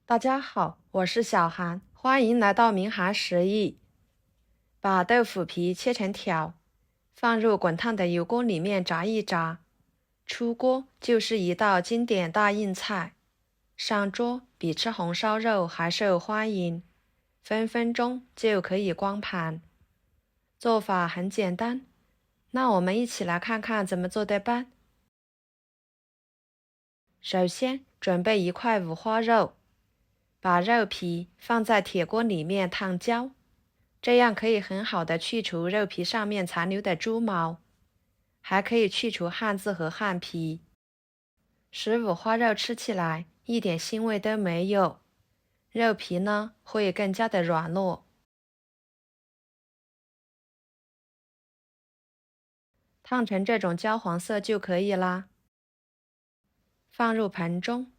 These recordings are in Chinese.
大家好，我是小韩，欢迎来到明涵食艺。把豆腐皮切成条，放入滚烫的油锅里面炸一炸。出锅就是一道经典大硬菜，上桌比吃红烧肉还受欢迎，分分钟就可以光盘。做法很简单，那我们一起来看看怎么做的吧。首先准备一块五花肉，把肉皮放在铁锅里面烫焦，这样可以很好的去除肉皮上面残留的猪毛，还可以去除汗渍和汗皮，使五花肉吃起来一点腥味都没有，肉皮呢会更加的软糯。烫成这种焦黄色就可以啦。放入盆中，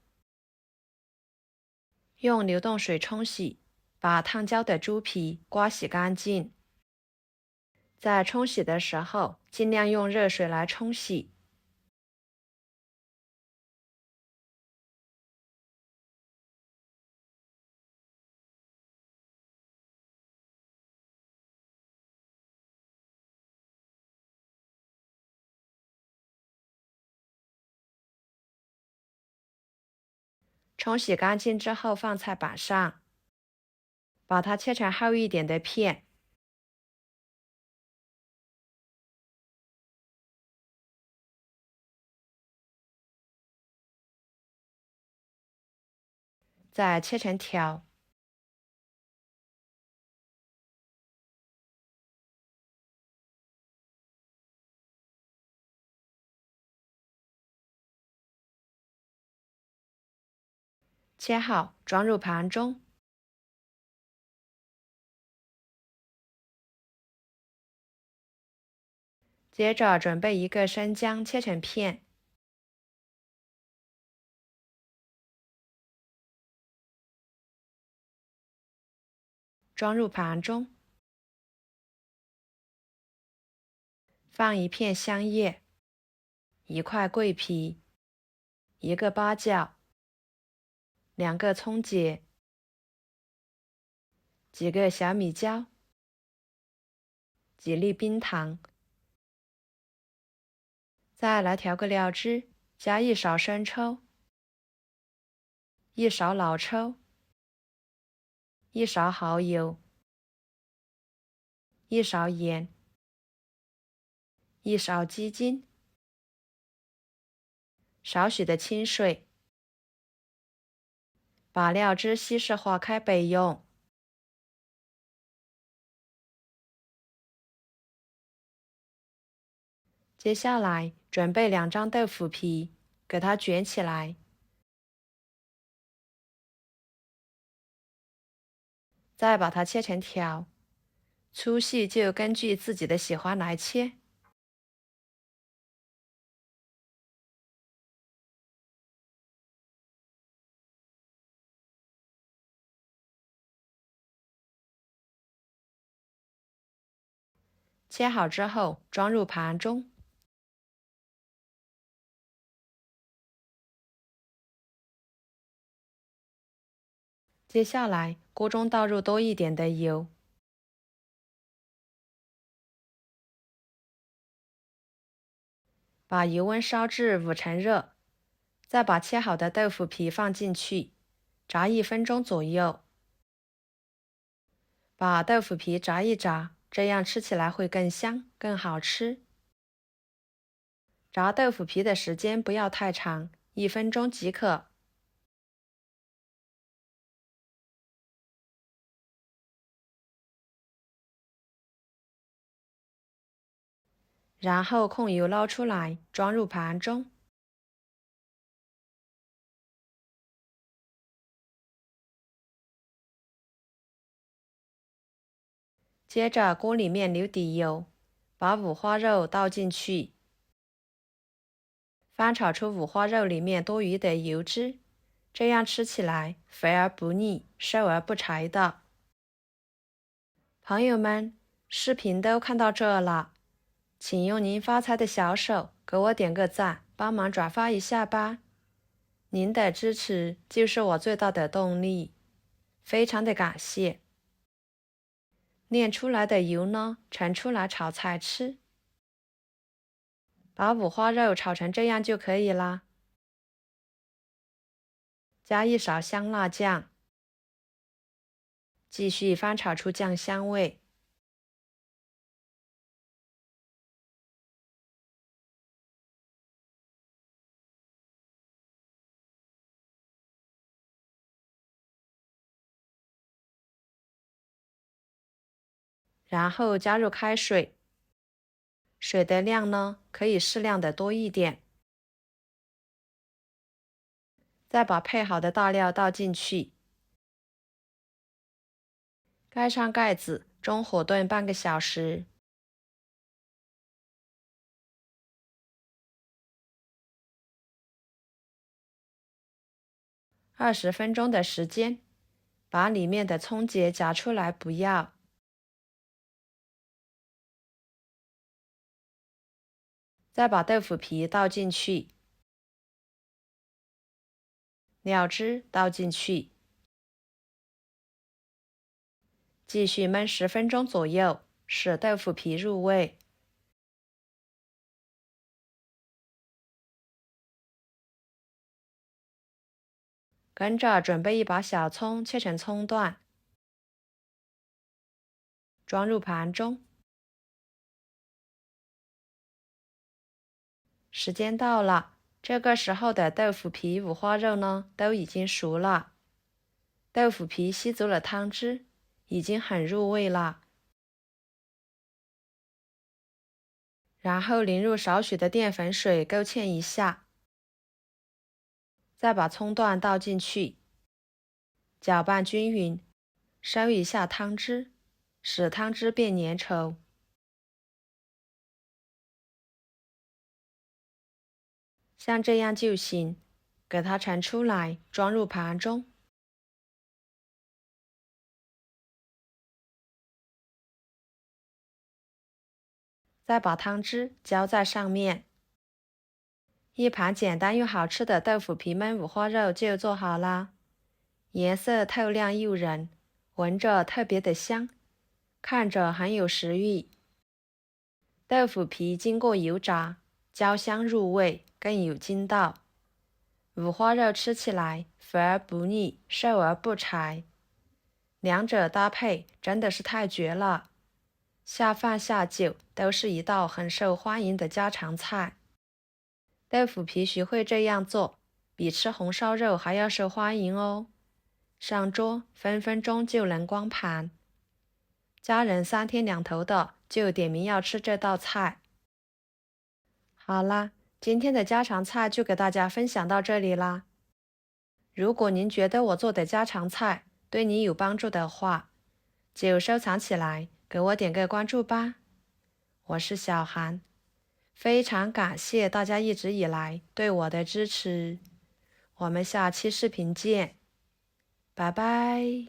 用流动水冲洗，把烫焦的猪皮刮洗干净。在冲洗的时候，尽量用热水来冲洗。冲洗干净之后放菜板上，把它切成厚一点的片。再切成条。切好，装入盘中。接着准备一个生姜，切成片。装入盘中。放一片香叶，一块桂皮，一个八角，2个葱节，几个小米椒，几粒冰糖。再来调个料汁，加1勺生抽，1勺老抽，1勺蚝油，1勺盐，1勺鸡精，少许的清水，把料汁稀释化开备用。接下来准备2张豆腐皮，给它卷起来，再把它切成条，粗细就根据自己的喜欢来切。切好之后装入盘中。接下来锅中倒入多一点的油，把油温烧至5成热，再把切好的豆腐皮放进去，炸1分钟左右。把豆腐皮炸一炸，这样吃起来会更香，更好吃。炸豆腐皮的时间不要太长，1分钟即可。然后控油捞出来，装入盘中。接着锅里面留底油，把五花肉倒进去，翻炒出五花肉里面多余的油脂，这样吃起来肥而不腻，瘦而不柴的。朋友们，视频都看到这了，请用您发财的小手给我点个赞，帮忙转发一下吧。您的支持就是我最大的动力，非常的感谢。炼出来的油呢，盛出来炒菜吃。把五花肉炒成这样就可以啦。加一勺香辣酱，继续翻炒出酱香味。然后加入开水，水的量呢，可以适量的多一点。再把配好的大料倒进去，盖上盖子，中火炖半个小时。20分钟的时间，把里面的葱节夹出来不要。再把豆腐皮倒进去，料汁倒进去，继续焖10分钟左右，使豆腐皮入味。跟着准备一把小葱，切成葱段，装入盘中。时间到了，这个时候的豆腐皮、五花肉呢，都已经熟了。豆腐皮吸足了汤汁，已经很入味了。然后淋入少许的淀粉水，勾芡一下。再把葱段倒进去，搅拌均匀，收一下汤汁，使汤汁变粘稠。像这样就行，给它盛出来，装入盘中。再把汤汁浇在上面。一盘简单又好吃的豆腐皮焖五花肉就做好啦，颜色透亮诱人，闻着特别的香，看着很有食欲。豆腐皮经过油炸，焦香入味，更有筋道。五花肉吃起来肥而不腻，瘦而不柴，两者搭配真的是太绝了，下饭下酒都是一道很受欢迎的家常菜。豆腐皮学会这样做，比吃红烧肉还要受欢迎哦。上桌分分钟就能光盘，家人3天2头的就点名要吃这道菜。好啦，今天的家常菜就给大家分享到这里啦。如果您觉得我做的家常菜对你有帮助的话，就收藏起来，给我点个关注吧。我是小韩，非常感谢大家一直以来对我的支持。我们下期视频见，拜拜。